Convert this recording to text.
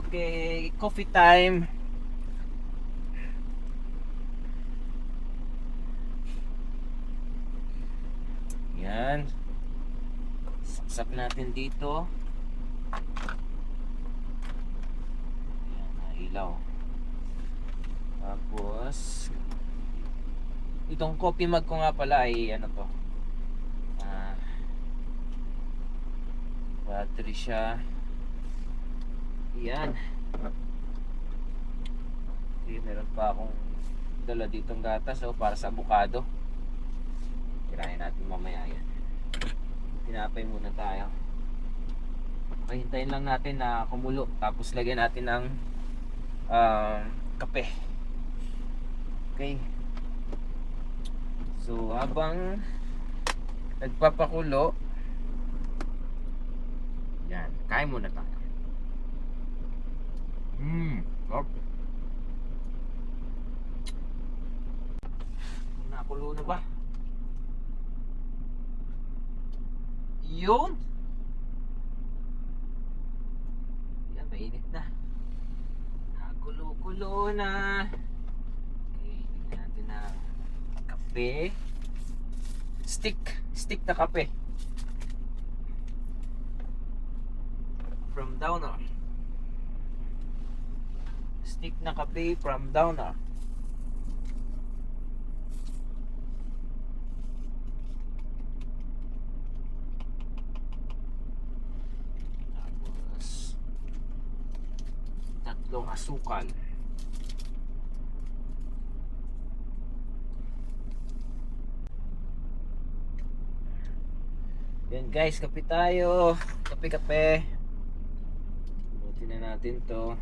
Okay, coffee time. Yan. Saksak natin dito. Yan, ilaw. Tapos itong coffee mug ko nga pala ay ano to, battery siya. Yan. Okay, meron pa akong dala ditong gatas para sa avocado. Tirahin natin mamaya yan. Tinapay muna tayo. Okay, hintayin lang natin na kumulo. Tapos lagyan natin ng kape. Okay. So habang nagpapakulo, yan, kain muna tayo. Sarap. Nakulo na ba? Yun. Yan, mainit na. Nakulo-kulo na. Okay, tingnan natin na kape. Stick na kape. From Downer. Stick na kape from Downer. Tapos tatlong asukal. Yan guys, kape tayo. Kape. Buti na natin to.